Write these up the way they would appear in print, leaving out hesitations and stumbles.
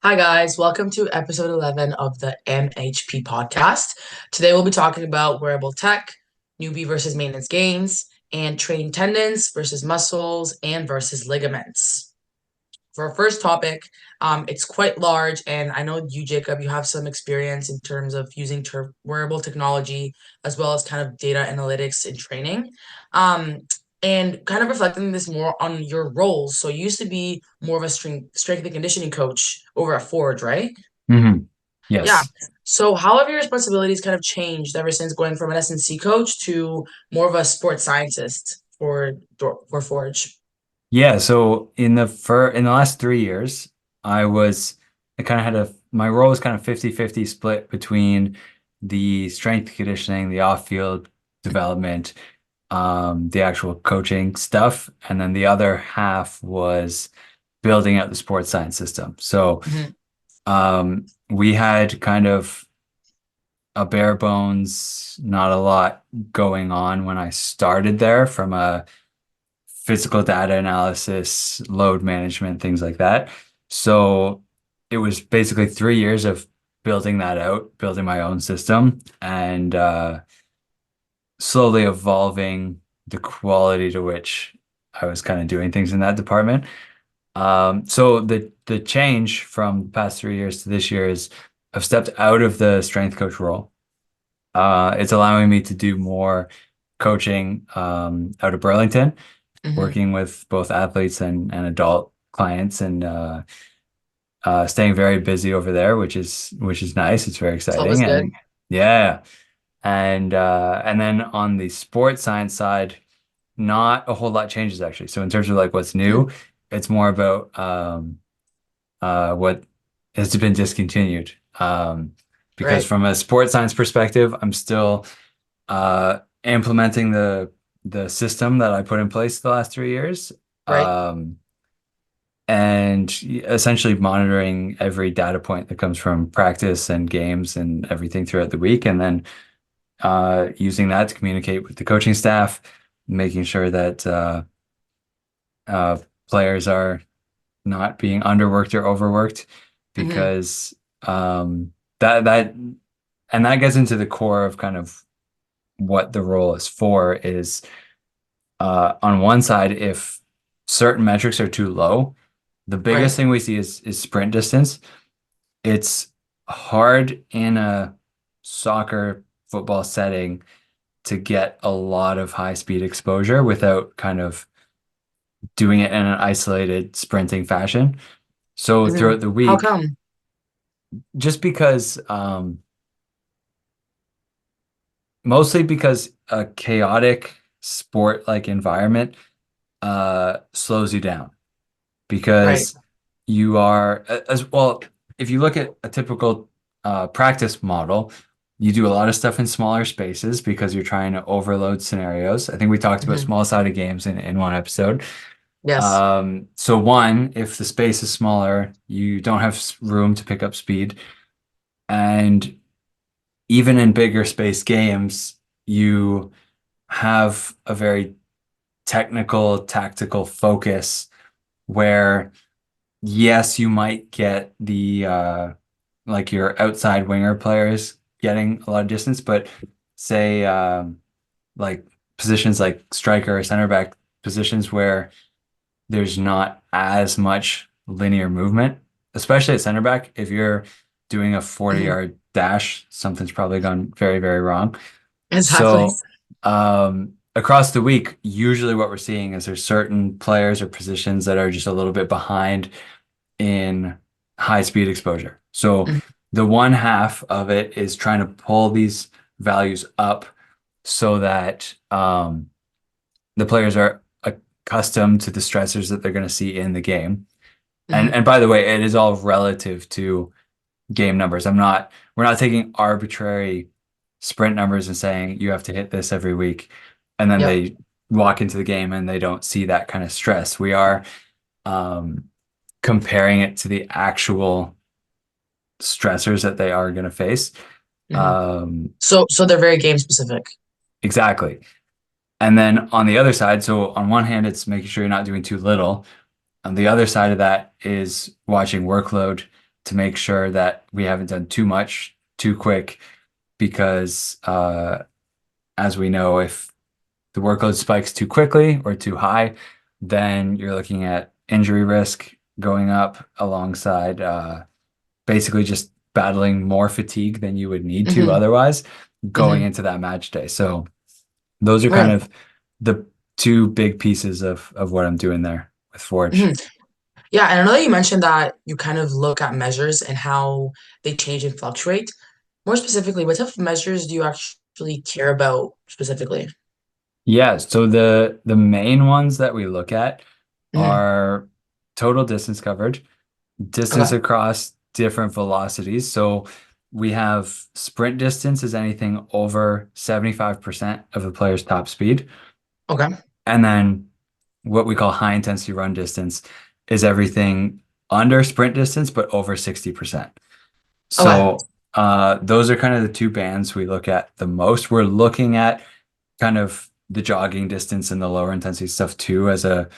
Hi, guys. Welcome to episode 11 of the MHP podcast. Today, we'll be talking about wearable tech, newbie versus maintenance gains, and training tendons versus muscles and versus ligaments. For our first topic, it's quite large, and I know you, Jacob, you have some experience in terms of using wearable technology as well as kind of data analytics and training. Um, and kind of reflecting this more on your roles. So you used to be more of a strength and conditioning coach over at Forge, right? hmm Yeah. Yes. So how have your responsibilities kind of changed ever since going from an S&C coach to more of a sports scientist for Forge? Yeah. So in the last 3 years, I kind of had my role was kind of 50-50 split between the strength conditioning, the off-field development, the actual coaching stuff, and then the other half was building out the sports science system. So Hmm. we had kind of a bare bones, not a lot going on when I started there from a physical data analysis, load management, things like that. So it was basically 3 years of building that out, building my own system, and slowly evolving the quality to which I was kind of doing things in that department. So the change from the past 3 years to this year is I've stepped out of the strength coach role. It's allowing me to do more coaching out of Burlington, Hmm. working with both athletes and adult clients, and staying very busy over there, which is nice. It's very It's always exciting, good. and yeah, and then on the sports science side, not a whole lot changes actually. So in terms of like what's Hmm. new, it's more about what has been discontinued. Because Right. from a sports science perspective, I'm still implementing the system that I put in place the last 3 years, Right. um, and essentially monitoring every data point that comes from practice and games and everything throughout the week, and then using that to communicate with the coaching staff, making sure that uh, players are not being underworked or overworked, Hmm. because that and that gets into the core of kind of what the role is for is on one side, if certain metrics are too low, the biggest Right. thing we see is sprint distance. It's hard in a soccer football setting to get a lot of high speed exposure without kind of doing it in an isolated sprinting fashion. So Hmm. throughout the How week, come? just because mostly because a chaotic sport like environment slows you down, Right. because you are as well. If you look at a typical practice model, you do a lot of stuff in smaller spaces because you're trying to overload scenarios. I think we talked about Hmm. small sided games in one episode. Yes. So one, if the space is smaller, you don't have room to pick up speed. And even in bigger space games, you have a very technical, tactical focus where yes, you might get the like your outside winger players getting a lot of distance, but say like positions like striker or center back positions where there's not as much linear movement, especially at center back. If you're doing a 40 Hmm. yard dash, something's probably gone very, very wrong. Exactly. So, across the week, usually what we're seeing is there's certain players or positions that are just a little bit behind in high speed exposure. So, Mhm. the one half of it is trying to pull these values up so that the players are accustomed to the stressors that they're going to see in the game. And Mhm. by the way, it is all relative to game numbers. We're not taking arbitrary sprint numbers and saying you have to hit this every week, and then Yep. they walk into the game and they don't see that kind of stress. We are um, comparing it to the actual stressors that they are going to face. Hmm. Um, So they're very game specific. exactly. And then on the other side, so on one hand, it's making sure you're not doing too little. On the other side of that is watching workload. to make sure that we haven't done too much too quick because as we know, if the workload spikes too quickly or too high, then you're looking at injury risk going up alongside basically just battling more fatigue than you would need to Hmm. otherwise going Hmm. into that match day. So those are kind Right. of the two big pieces of what I'm doing there with Hmm. Forge. Yeah, and I know that you mentioned that you kind of look at measures and how they change and fluctuate. More specifically, what type of measures do you actually care about specifically? Yeah, so the main ones that we look at Hmm. are total distance covered, distance Okay. across different velocities. So we have sprint distance is anything over 75% of the player's top speed. Okay. And then what we call high intensity run distance is everything under sprint distance, but over 60%. Okay. So those are kind of the two bands we look at the most. We're looking at kind of the jogging distance and the lower intensity stuff too as a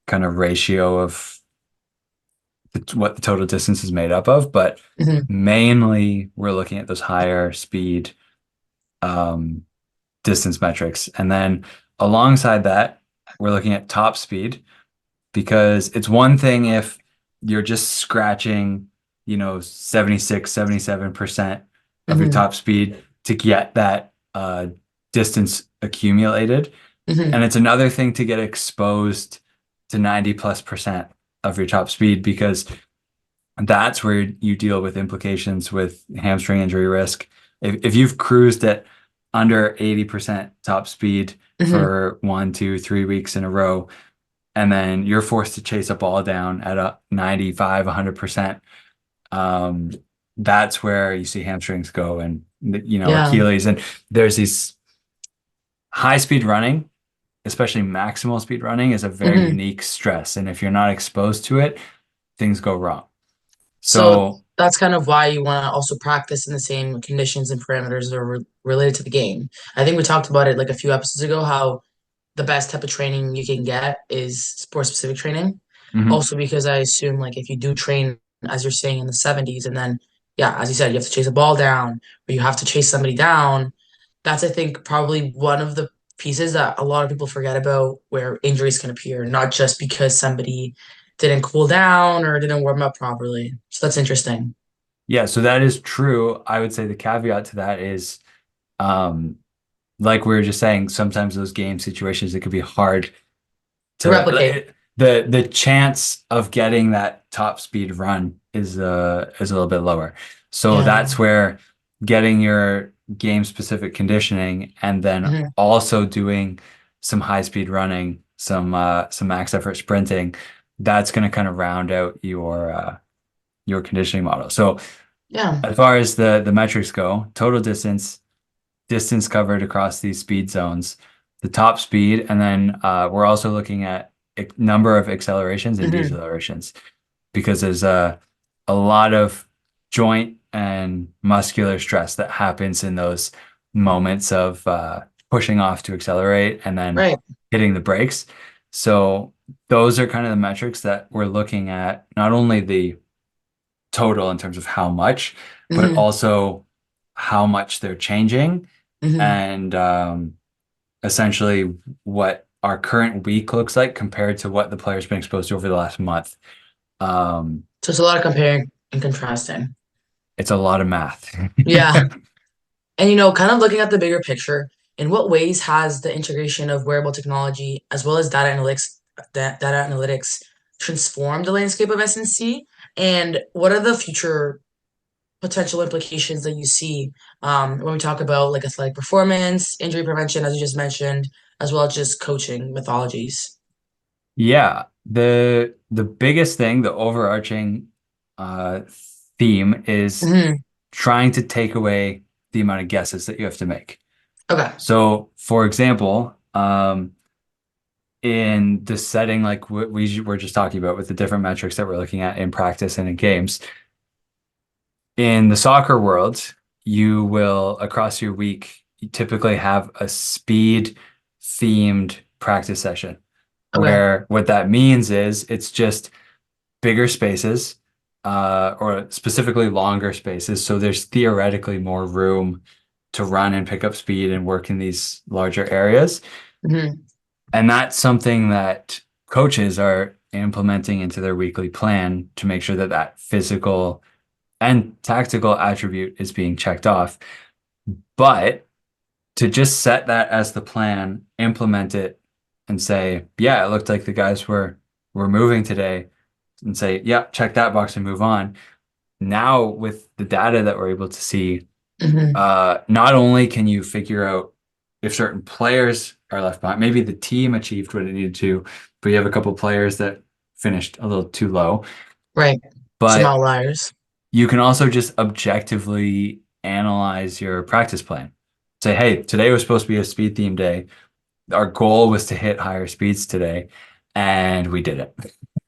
kind of ratio of what the total distance is made up of. But Hmm. mainly we're looking at those higher speed um, distance metrics. And then alongside that, we're looking at top speed because it's one thing if you're just scratching, 76, 77% of your Hmm. top speed to get that distance accumulated. And Hmm. it's another thing to get exposed to 90 plus percent of your top speed because that's where you deal with implications with hamstring injury risk. If you've cruised at under 80% top speed Hmm. for 1, 2, 3 weeks in a row, and then you're forced to chase a ball down at a 95, 100%, um, that's where you see hamstrings go and, Yeah. Achilles. And there's these high speed running, especially maximal speed running, is a very Hmm. unique stress. And if you're not exposed to it, things go wrong. So So, that's kind of why you want to also practice in the same conditions and parameters that are related to the game. I think we talked about it like a few episodes ago, how the best type of training you can get is sport specific training. mhm. Also, because I assume like if you do train, as you're saying, in the 70s, and then, yeah, as you said, you have to chase a ball down or you have to chase somebody down, that's, I think, probably one of the pieces that a lot of people forget about where injuries can appear, not just because somebody didn't cool down or didn't warm up properly. So that's interesting Yeah, so that is true. I would say the caveat to that is, um, like we were just saying, sometimes those game situations, it could be hard to replicate. the chance of getting that top speed run is a little bit lower. So Yeah. that's where getting your game specific conditioning and then Hmm. also doing some high speed running, some max effort sprinting, that's going to kind of round out your conditioning model. So Yeah. as far as the metrics go, total distance covered across these speed zones, the top speed, and then we're also looking at number of accelerations and Hmm. decelerations because there's a lot of joint and muscular stress that happens in those moments of pushing off to accelerate and then Right. hitting the brakes. So those are kind of the metrics that we're looking at, not only the total in terms of how much, but Hmm. also how much they're changing Hmm. and essentially what our current week looks like compared to what the player's been exposed to over the last month. Um, So it's a lot of comparing and contrasting. it's a lot of math. Yeah. And kind of looking at the bigger picture, in what ways has the integration of wearable technology as well as data analytics transformed the landscape of SNC? And what are the future potential implications that you see when we talk about like athletic performance, injury prevention, as you just mentioned, as well as just coaching methodologies? Yeah, the biggest thing, the overarching uh, theme is Hmm. trying to take away the amount of guesses that you have to make. Okay. So, for example, in the setting like what we were just talking about with the different metrics that we're looking at in practice and in games, in the soccer world, you will across your week you typically have a speed themed practice session Okay. where what that means is it's just bigger spaces, or specifically longer spaces. So there's theoretically more room to run and pick up speed and work in these larger areas. Hmm. And that's something that coaches are implementing into their weekly plan to make sure that that physical and tactical attribute is being checked off. But to just set that as the plan, implement it, and say, yeah, it looked like the guys were moving today, and say, yeah, check that box and move on. Now with the data that we're able to see, Hmm. not only can you figure out if certain players are left behind, maybe the team achieved what it needed to, but you have a couple players that finished a little too low, Right. Some but outliers. you can also just objectively analyze your practice plan. Say, hey, today was supposed to be a speed theme day. Our goal was to hit higher speeds today, and we did it.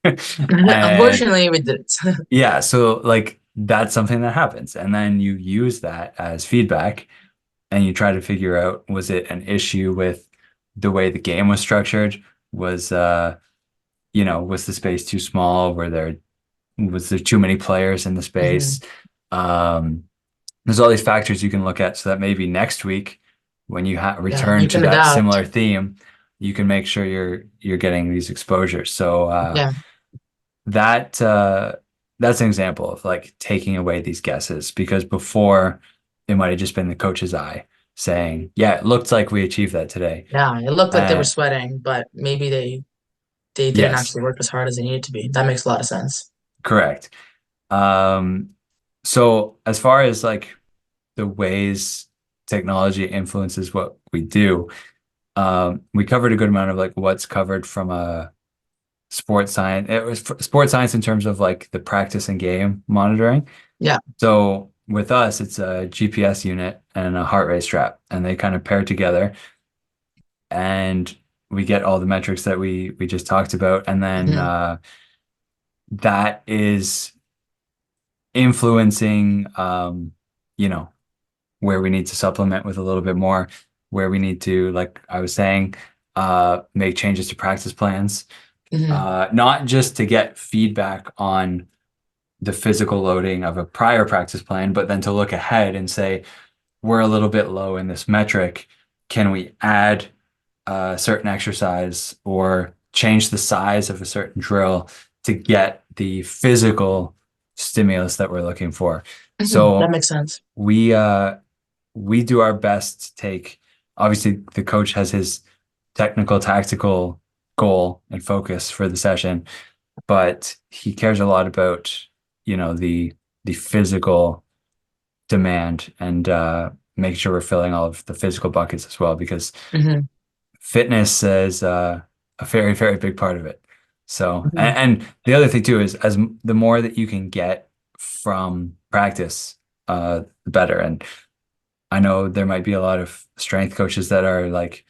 And Unfortunately, we did it. yeah, so like that's something that happens. And then you use that as feedback and you try to figure out, was it an issue with the way the game was structured? Was was the space too small? Was there too many players in the Hmm. space? Um, there's all these factors you can look at so that maybe next week when you Yeah, return you to can that adapt. similar theme, you can make sure you're getting these exposures. So Yeah. that that's an example of like taking away these guesses because before it might have just been the coach's eye saying, "Yeah, it looked like we achieved that today." Yeah. It looked like they were Uh, sweating, but maybe they didn't yes, actually work as hard as they needed to be. That makes a lot of sense. correct. Um, so as far as like the ways technology influences what we do, we covered a good amount of like what's covered from a sports science. It was sports science in terms of like the practice and game monitoring. Yeah. So with us, it's a GPS unit and a heart rate strap, and they kind of pair together, and we get all the metrics that we just talked about, and then Hmm. that is influencing, you know, where we need to supplement with a little bit more, where we need to, like I was saying, make changes to practice plans, Hmm. not just to get feedback on the physical loading of a prior practice plan, but then to look ahead and say, we're a little bit low in this metric. Can we add a certain exercise or change the size of a certain drill to get the physical stimulus that we're looking for? Hmm. That So makes sense. we do our best to take, obviously the coach has his technical tactical goal and focus for the session, but he cares a lot about, the physical demand and make sure we're filling all of the physical buckets as well because Hmm. fitness is a very, very big part of it. So, Hmm. and the other thing too is the more that you can get from practice, the better. And I know there might be a lot of strength coaches that are like,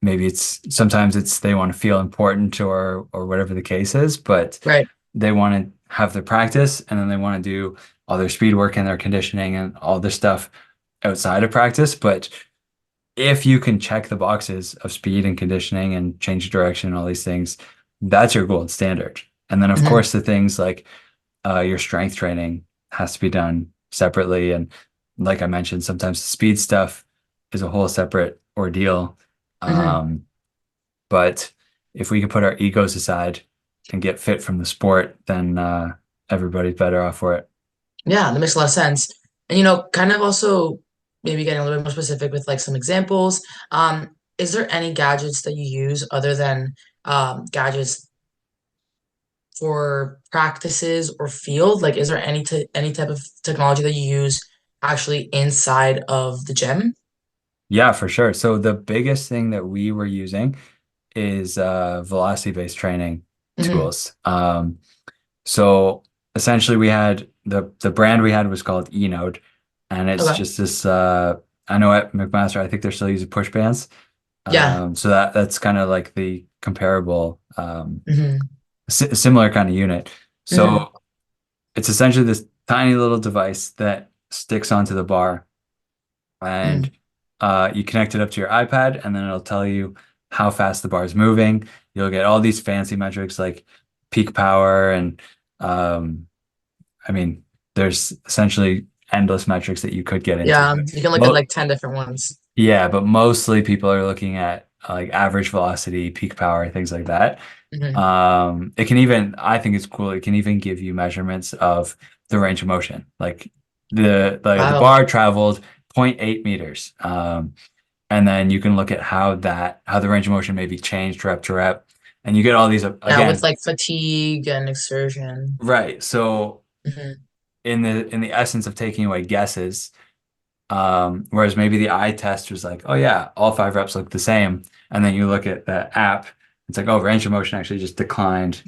maybe it's sometimes it's they want to feel important or whatever the case is, but Right. they want to have their practice and then they want to do all their speed work and their conditioning and all this stuff outside of practice. But if you can check the boxes of speed and conditioning and change direction and all these things, that's your gold standard. And then, of Hmm. course, the things like your strength training has to be done separately. And like I mentioned, sometimes the speed stuff is a whole separate ordeal. Hmm. Um, but if we can put our egos aside and get fit from the sport, then everybody's better off for it. Yeah, that makes a lot of sense. And kind of also maybe getting a little bit more specific with like some examples. Is there any gadgets that you use other than gadgets for practices or field? Like, is there any type of technology that you use actually inside of the gym? Yeah, for sure. So the biggest thing that we were using is velocity-based training Hmm. tools. So essentially we had the brand we had was called eNode, and it's Okay. just this I know at McMaster I think they're still using push bands. Yeah. So that's kind of like the comparable Hmm. similar kind of unit. Hmm. So it's essentially this tiny little device that sticks onto the bar and Hmm. you connect it up to your iPad, and then it'll tell you how fast the bar is moving. You'll get all these fancy metrics like peak power and Um, I mean, there's essentially endless metrics that you could get into, Yeah, but you can look at mo like 10 different ones. yeah, but mostly people are looking at like average velocity, peak power, things like that. Hmm. It can even, I think it's cool. It can even give you measurements of the range of motion. Like the Wow. bar traveled zero point 0.8 meters. And then you can look at how the range of motion may be changed rep to rep. And you get all these Yeah, with again, like fatigue and exertion. right. So Hmm. in the essence of taking away guesses, whereas maybe the eye test was like, oh yeah, all 5 reps look the same. And then you look at the app, it's like, oh, range of motion actually just declined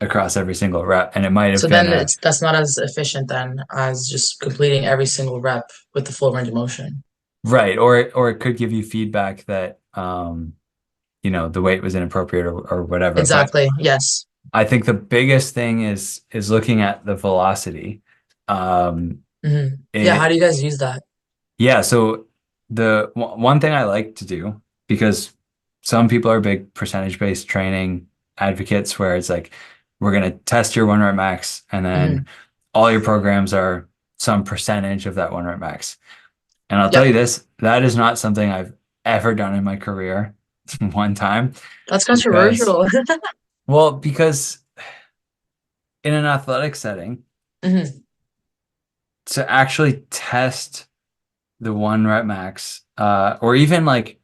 across every single rep. And it might have So been then a that's not as efficient then as just completing every single rep with the full range of motion. right, or it could give you feedback that the weight was inappropriate or whatever. But Exactly. Yes. I think the biggest thing is looking at the velocity. Um, Hmm. Yeah. How it do you guys use that? Yeah, so one thing I like to do, because some people are big percentage-based training advocates where it's like we're going to test your 1 rep max and then Hmm. all your programs are some percentage of that 1 rep max. And I'll tell Yep. you this, that is not something I've ever done in my career one time That's because, controversial. because in an athletic setting, Hmm. to actually test the 1 rep max, or even like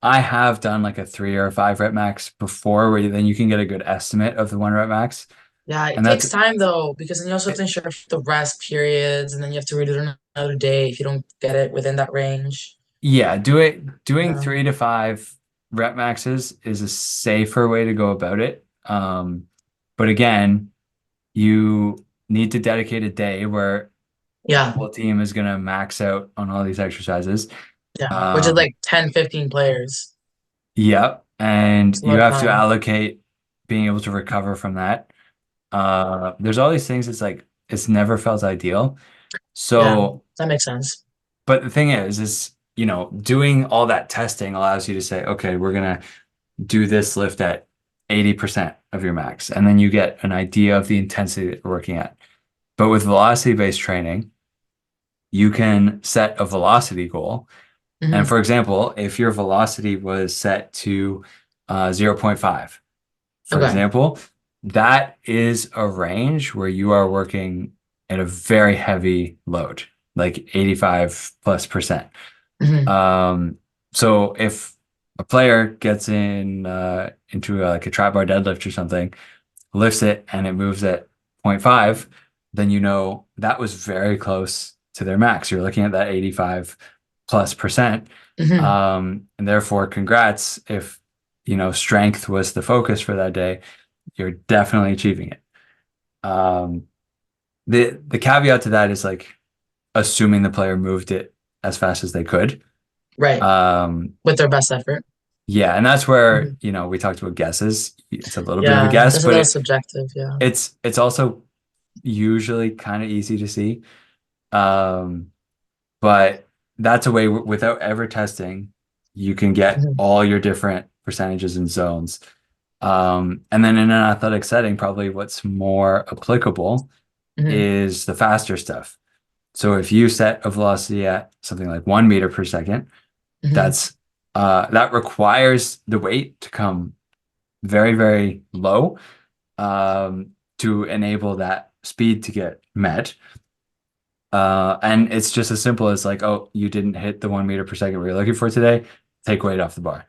I have done like a 3 or 5 rep max before where then you can get a good estimate of the 1 rep max. Yeah, it And that's takes time though, because then you also have to ensure the rest periods, and then you have to redo it another day if you don't get it within that range. yeah, doing Yeah. 3 to 5 rep maxes is a safer way to go about it. But again, you need to dedicate a day where the Yeah. whole team is going to max out on all these exercises. Yeah. Which is Um, like 10, 15 players. yep. And It's a you lot of have to time. allocate being able to recover from that. There's all these things. It's like it's never felt ideal. Yeah. So, That makes sense. but the thing is, doing all that testing allows you to say, okay, we're gonna do this lift at 80% of your max, and then you get an idea of the intensity that you're working at. But with velocity-based training, you can set a velocity goal. And Hmm. for example, if your velocity was set to 0 0.5, for Okay. example, that is a range where you are working at a very heavy load, like 85 plus percent. Hmm. Um, so if a player gets into like a trap bar deadlift or something, lifts it and it moves at zero point 0.5, then you know that was very close to their max. You're looking at that 85 plus percent. Hmm. And therefore, congrats if strength was the focus for that day, you're definitely achieving it. Um, the caveat to that is like assuming the player moved it as fast as they could. Right. Um, With their best effort. yeah, and that's where, Hmm. we talked about guesses. It's a little bit of a Yeah. guess, That's a but little subjective. Yeah. it's also usually kind of easy to see. Um, but that's a way without ever testing, you can get Hmm. all your different percentages and zones. And then in an athletic setting, probably what's more applicable Hmm. is the faster stuff. So if you set a velocity at something like 1 meter per second, Hmm. that's that requires the weight to come very, very low to enable that speed to get met. And it's just as simple as like, oh, you didn't hit the 1 meter per second we are looking for today, take weight off the bar.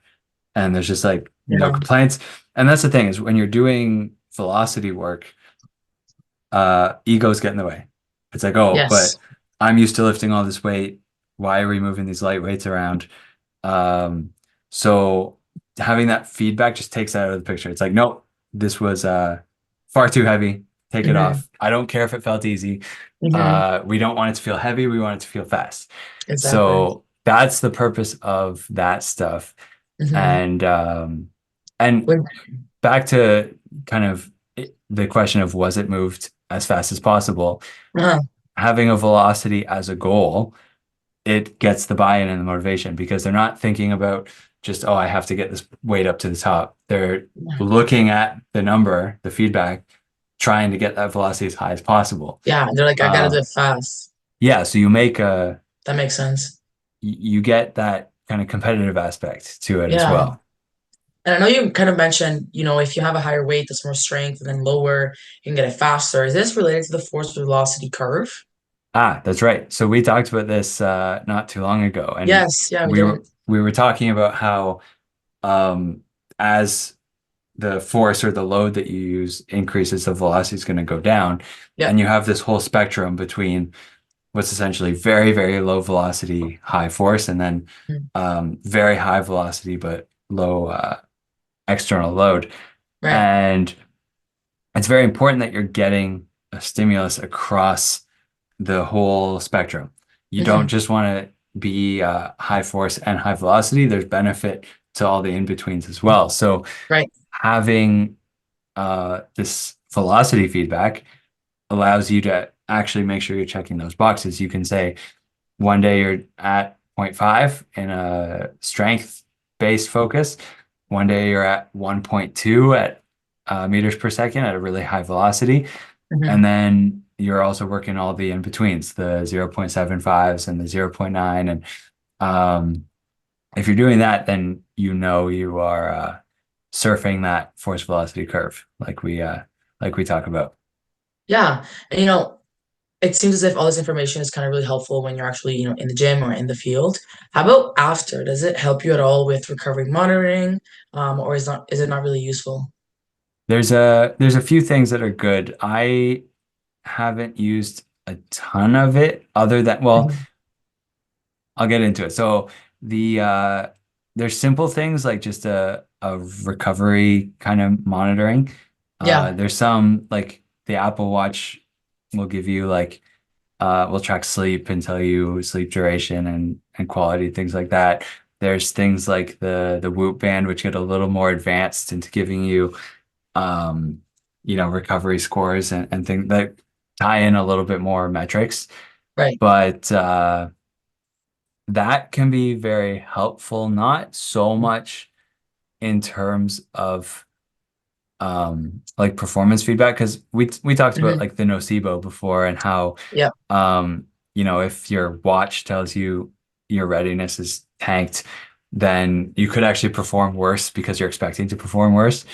And there's just like no Yeah. complaints. And that's the thing is when you're doing velocity work, egos get in the way. It's like, oh, but Yes. I'm used to lifting all this weight. Why are we moving these light weights around? Um, so having that feedback just takes that out of the picture. It's like, nope, this was far too heavy. Take it Hmm. off. I don't care if it felt easy. Hmm. We don't want it to feel heavy. We want it to feel fast. Exactly. So that's the purpose of that stuff. Hmm. And and When, back to kind of the question of was it moved as fast as possible? uh, Having a velocity as a goal, it gets the buy-in and the motivation because they're not thinking about just, oh, I have to get this weight up to the top. They're looking at the number, the feedback, trying to get that velocity as high as possible. Yeah, they're like, I gotta do Uh, it fast. yeah, so you make a That makes sense. you get that kind of competitive aspect to it as Yeah. well. And I know you kind of mentioned, if you have a higher weight, that's more strength, and then lower, you can get it faster. Is this related to the force velocity curve? Ah, that's right. So we talked about this not too long ago, and Yes, yeah, we we did. were talking about how as the force or the load that you use increases, the velocity is going to go down, Yep. and you have this whole spectrum between what's essentially very, very low velocity, high force, and then Mhm. very high velocity but low external load. Right. And it's very important that you're getting a stimulus across the whole spectrum. You don't Hmm. just want to be high force and high velocity. There's benefit to all the in-betweens as well. So Right. having this velocity feedback allows you to actually make sure you're checking those boxes. You can say one day you're at zero point 0.5 in a strength-based focus. One day you're at 1.2 at meters per second at a really high velocity. And Hmm. then you're also working all the in-betweens, the 0.75s and the zero point 0.9. And um, if you're doing that, then you know you are surfing that force velocity curve like we talk about. Yeah. And it seems as if all this information is kind of really helpful when you're actually, in the gym or in the field. How about after? Does it help you at all with recovery monitoring? Or is it not really useful? There's a few things that are good. I haven't used a ton of it other than, well, Hmm. I'll get into it. So the there's simple things like just a recovery kind of monitoring. Yeah. There's some like the Apple Watch will give you like will track sleep and tell you sleep duration and quality, things like that. There's things like the Whoop band, which get a little more advanced into giving you um, recovery scores and things that tie in a little bit more metrics. Right. But that can be very helpful, not so much in terms of like performance feedback, because we talked about Hmm. like the nocebo before and how Yeah. um, if your watch tells you your readiness is tanked, then you could actually perform worse because you're expecting to perform worse.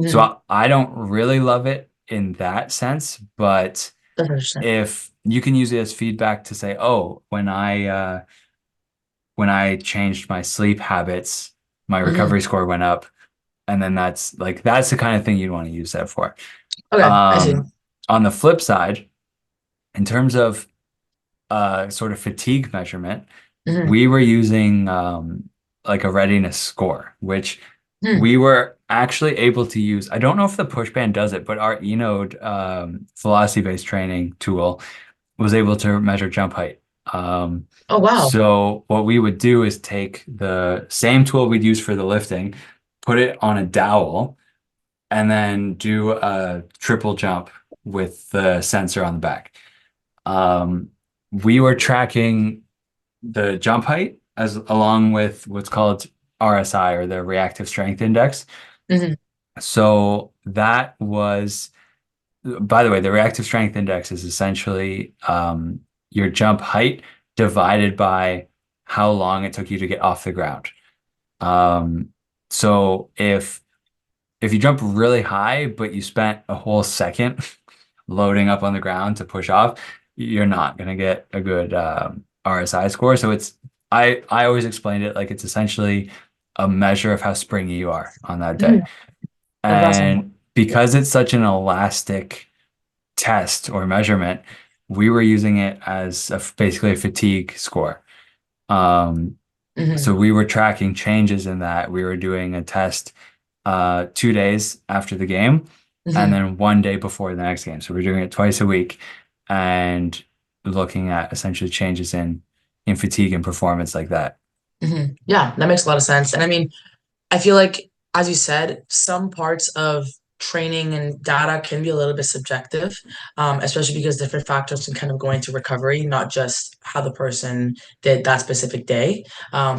So Hmm. I don't really love it in that sense, but That's interesting. if you can use it as feedback to say, oh, when I changed my sleep habits, my Hmm. recovery score went up. And then that's the kind of thing you'd want to use that for. Okay, I see. Um, on the flip side, in terms of sort of fatigue measurement, Hmm. we were using like a readiness score, which Hmm. we were actually able to use. I don't know if the push band does it, but our eNode velocity-based training tool was able to measure jump height. Oh, wow. So what we would do is take the same tool we'd use for the lifting, put it on a dowel, and then do a triple jump with the sensor on the back. Um, we were tracking the jump height as along with what's called RSI or the reactive strength index. Hmm. So that was, by the way, the reactive strength index is essentially your jump height divided by how long it took you to get off the ground. Um, so if you jump really high, but you spent a whole second loading up on the ground to push off, you're not going to get a good RSI score. So I always explained it like it's essentially a measure of how springy you are on that day. Hmm. That's awesome. And because it's such an elastic test or measurement, we were using it as basically a fatigue score. Um, so Hmm. we were tracking changes in that. We were doing a test 2 days after the game and Hmm. then one day before the next game. So we're doing it twice a week and looking at essentially changes in fatigue and performance like that. Yeah, that makes a lot of sense. And I mean, I feel like, as you said, some parts of training and data can be a little bit subjective, especially because different factors can kind of go into recovery, not just how the person did that specific day.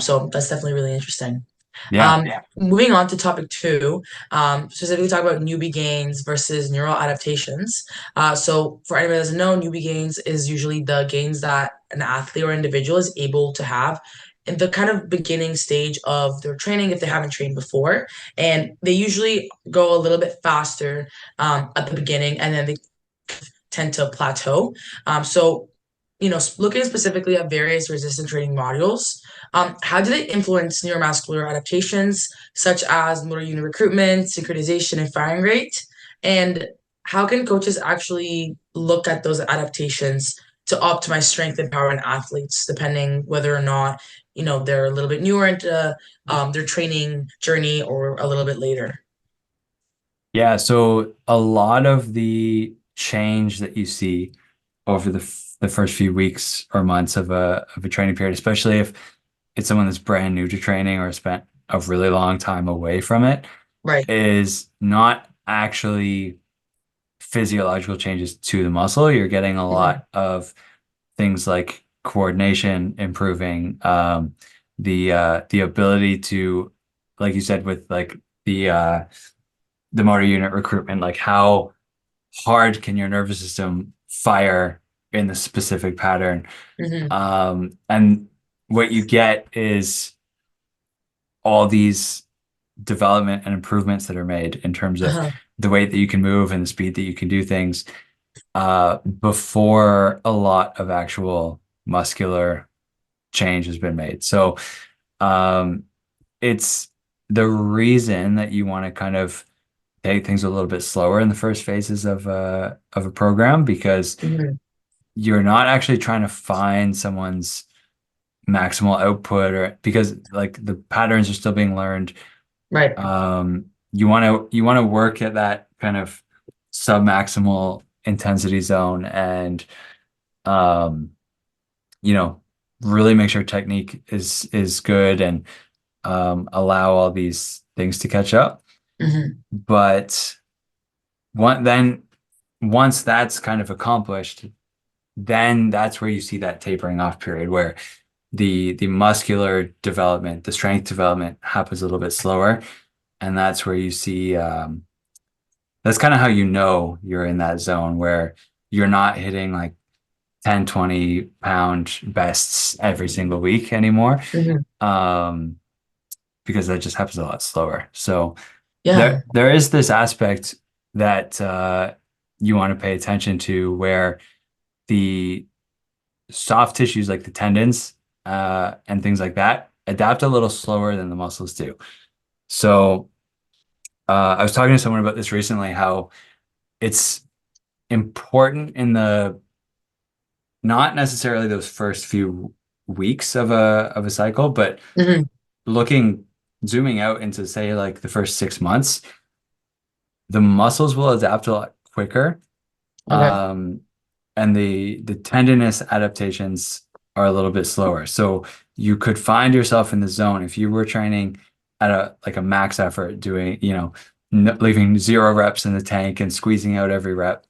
So that's definitely really interesting. Yeah. Moving on to topic two, specifically talk about newbie gains versus neural adaptations. So for anyone that doesn't know, newbie gains is usually the gains that an athlete or individual is able to have in the kind of beginning stage of their training if they haven't trained before. And they usually go a little bit faster at the beginning, and then they tend to plateau. So, looking specifically at various resistance training modules, how do they influence neuromuscular adaptations, such as motor unit recruitment, synchronization, and firing rate? And how can coaches actually look at those adaptations to optimize strength and power in athletes, depending whether or not, they're a little bit newer into their training journey or a little bit later? Yeah, so a lot of the change that you see over the first few weeks or months of a training period, especially if it's someone that's brand new to training or spent a really long time away from it, Right. is not actually physiological changes to the muscle. You're getting a Hmm. lot of things like coordination improving, the ability to, like you said, with like the motor unit recruitment, like how hard can your nervous system fire in the specific pattern? Hmm. And what you get is all these development and improvements that are made in terms of Uh-huh. the way that you can move and the speed that you can do things before a lot of actual muscular change has been made. So um, it's the reason that you want to kind of take things a little bit slower in the first phases of a program because Hmm. you're not actually trying to find someone's maximal output or because like the patterns are still being learned. Right. You want to work at that kind of sub-maximal intensity zone and um, you know, really make sure technique is good and allow all these things to catch up. Hmm. But then once that's kind of accomplished, then that's where you see that tapering off period where the muscular development, the strength development happens a little bit slower. And that's where you see that's kind of how you know you're in that zone where you're not hitting like 10, 20 pound bests every single week anymore. Hmm. Um, because that just happens a lot slower. So Yeah. there is this aspect that you want to pay attention to where the soft tissues like the tendons and things like that adapt a little slower than the muscles do. So I was talking to someone about this recently, how it's important in the not necessarily those first few weeks of a cycle, but Hmm. looking zooming out into say like the first 6 months, the muscles will adapt a lot quicker. Okay. Um, and the tendinous adaptations are a little bit slower. So you could find yourself in the zone if you were training at a like a max effort, doing, leaving 0 reps in the tank and squeezing out every rep.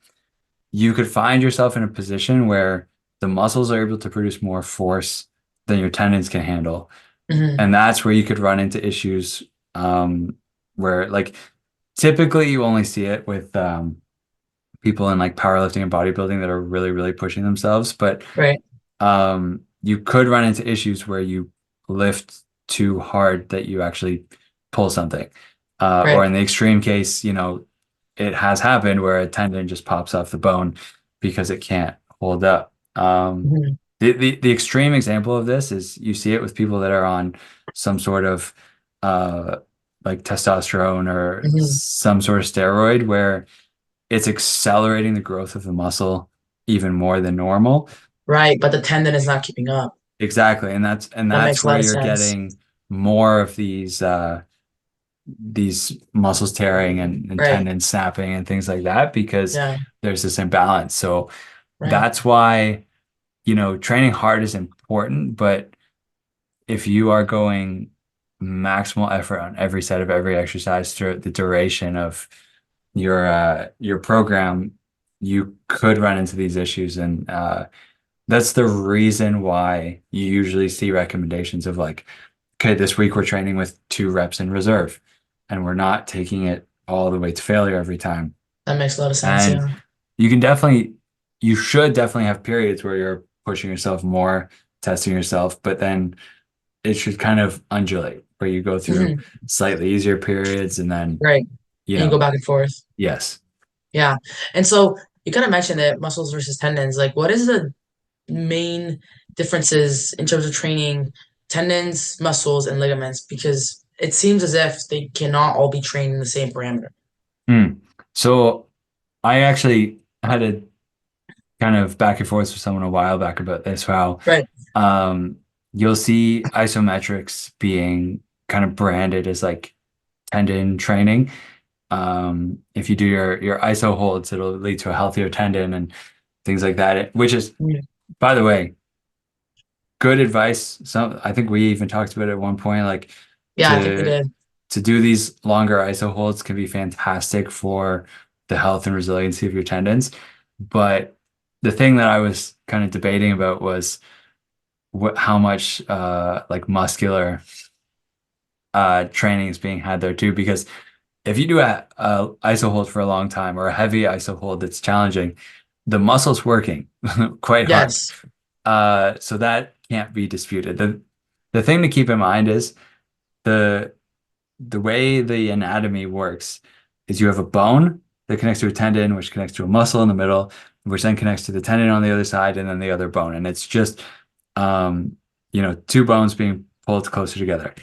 You could find yourself in a position where the muscles are able to produce more force than your tendons can handle. Hmm. And that's where you could run into issues where like typically you only see it with people in like powerlifting and bodybuilding that are really, really pushing themselves. But Right. you could run into issues where you lift too hard that you actually pull something. Or Right. in the extreme case, it has happened where a tendon just pops off the bone because it can't hold up. Hmm. The extreme example of this is you see it with people that are on some sort of uh, like testosterone or Hmm. some sort of steroid where it's accelerating the growth of the muscle even more than normal. Right. But the tendon is not keeping up. Exactly. And That that's makes a where lot of you're sense. getting more of these muscles tearing and Right. tendons snapping and things like that because Yeah. there's this imbalance. So Right. that's why, training hard is important, but if you are going maximal effort on every set of every exercise throughout the duration of your program, you could run into these issues. And that's the reason why you usually see recommendations of like okay, this week we're training with 2 reps in reserve, and we're not taking it all the way to failure every time. That makes a lot of sense. And Yeah. you can definitely, you should definitely have periods where you're pushing yourself more, testing yourself, but then it should kind of undulate where you go through Hmm. slightly easier periods and then, Right. you And you go know, back and forth. yes. Yeah. And so you kind of mentioned it, muscles versus tendons. Like, what is the main differences in terms of training tendons, muscles, and ligaments? Because it seems as if they cannot all be trained in the same parameter. Hmm. So I actually had a kind of back and forth with someone a while back about this, how Right. um, you'll see isometrics being kind of branded as like tendon training. If you do your iso holds, it'll lead to a healthier tendon and things like that, which is, Mm. by the way, good advice. Some I think we even talked about it at one point, like Yeah, I think we to did. to do these longer iso holds can be fantastic for the health and resiliency of your tendons. But the thing that I was kind of debating about was how much like muscular training is being had there too, because if you do a iso hold for a long time or a heavy iso hold that's challenging, the muscle's working quite hard. Yes. So that can't be disputed. The thing to keep in mind is the the way the anatomy works is you have a bone that connects to a tendon, which connects to a muscle in the middle, which then connects to the tendon on the other side, and then the other bone. And it's just um, 2 bones being pulled closer together.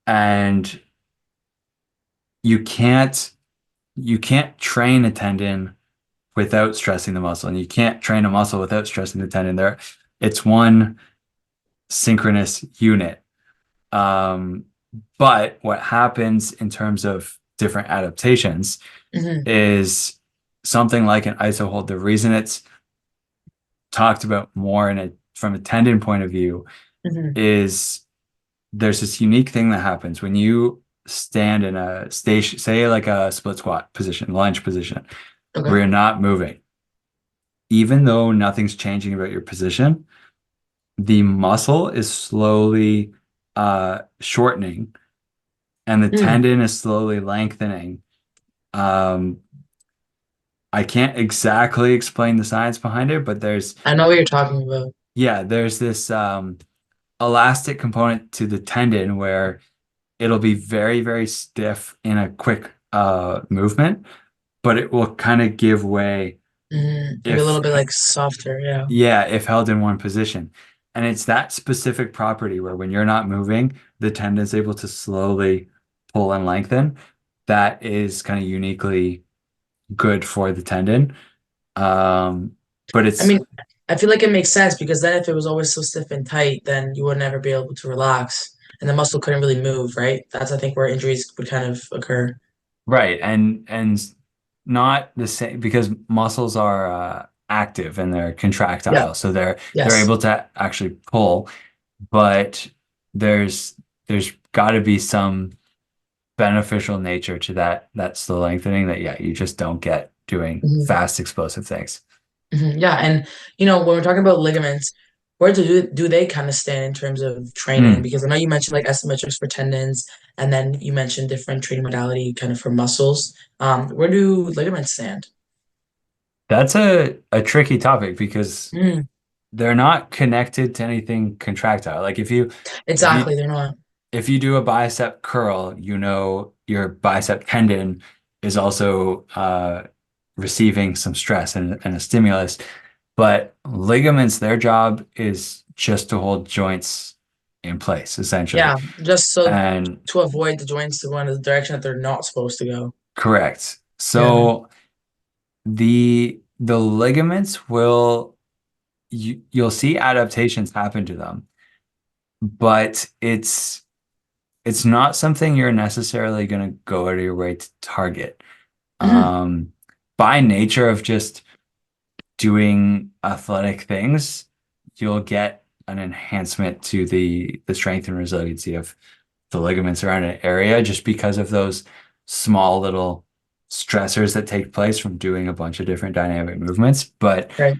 And you can't you can't train a tendon without stressing the muscle, and you can't train a muscle without stressing the tendon. It's one synchronous unit. Um, but what happens in terms of different adaptations Hmm. is something like an iso hold. The reason it's talked about more from a tendon point of view Hmm. is there's this unique thing that happens when you stand in a station, say like a split squat position, lunge position, where Okay. you're not moving. Even though nothing's changing about your position, the muscle is slowly shortening and the Mm. tendon is slowly lengthening. Um, I can't exactly explain the science behind it, but I know what you're talking about. there's this elastic component to the tendon where it'll be very, very stiff in a quick movement, but it will kind of give way Maybe a little if bit like softer. Yeah. yeah, if held in one position. And it's that specific property where when you're not moving, the tendon is able to slowly pull and lengthen. That is kind of uniquely good for the tendon. Um, but I it's mean, I feel like it makes sense because then if it was always so stiff and tight, then you would never be able to relax and the muscle couldn't really move, right? That's, I think, where injuries would kind of occur. right, and not the same because muscles are active and they're Yeah. contractile, so they're Yes. able to actually pull, but there's there's got to be some beneficial nature to that slow lengthening that yeah, you just don't get doing Hmm. fast explosive things. Hmm. Yeah. And, when we're talking about ligaments, where do they kind of stand in terms of training? Hmm. Because I know you mentioned like isometrics for tendons, and then you mentioned different training modality kind of for muscles. Where do ligaments stand? That's a tricky topic because Mm, they're not connected to anything contractile. Like if you exactly. They're not. if you do a bicep curl, your bicep tendon is also receiving some stress and a stimulus. But ligaments, their job is just to hold joints in place, essentially. Yeah. Just so And to avoid the joints to go in the direction that they're not supposed to go. correct. Yeah. So the ligaments you'll see adaptations happen to them, but it's not something you're necessarily going to go out of your way to target. Hmm. Um, by nature of just doing athletic things, you'll get an enhancement to the strength and resiliency of the ligaments around an area just because of those small little stressors that take place from doing a bunch of different dynamic movements. But Right.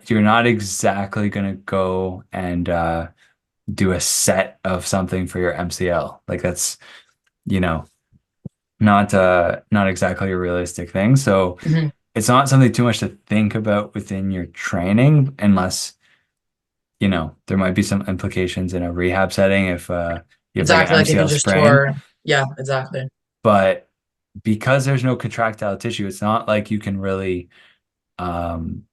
you're not exactly going to go and do a set of something for your MCL. Like that's, you know, not exactly a realistic thing. So Mhm. it's not something too much to think about within your training unless, there might be some implications in a rehab setting if you have like an Exactly. Like if you MCL just sprain. tore, yeah, exactly. But because there's no contractile tissue, it's not like you can really um,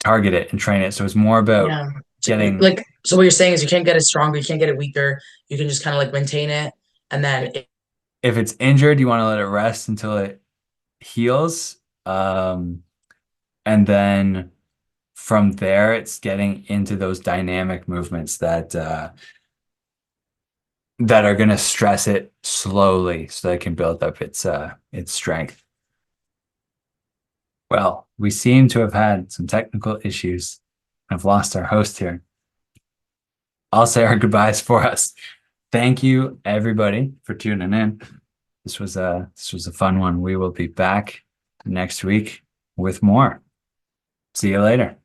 target it and train it. So it's more about Yeah. getting, Like, so what you're saying is you can't get it stronger, you can't get it weaker. You can just kind of like maintain it. And then, if it's injured, you want to let it rest until it heals. And then from there, it's getting into those dynamic movements that are going to stress it slowly so that it can build up its strength. Well, we seem to have had some technical issues. I've lost our host here. I'll say our goodbyes for us. Thank you, everybody, for tuning in. This was a fun one. We will be back next week with more. See you later.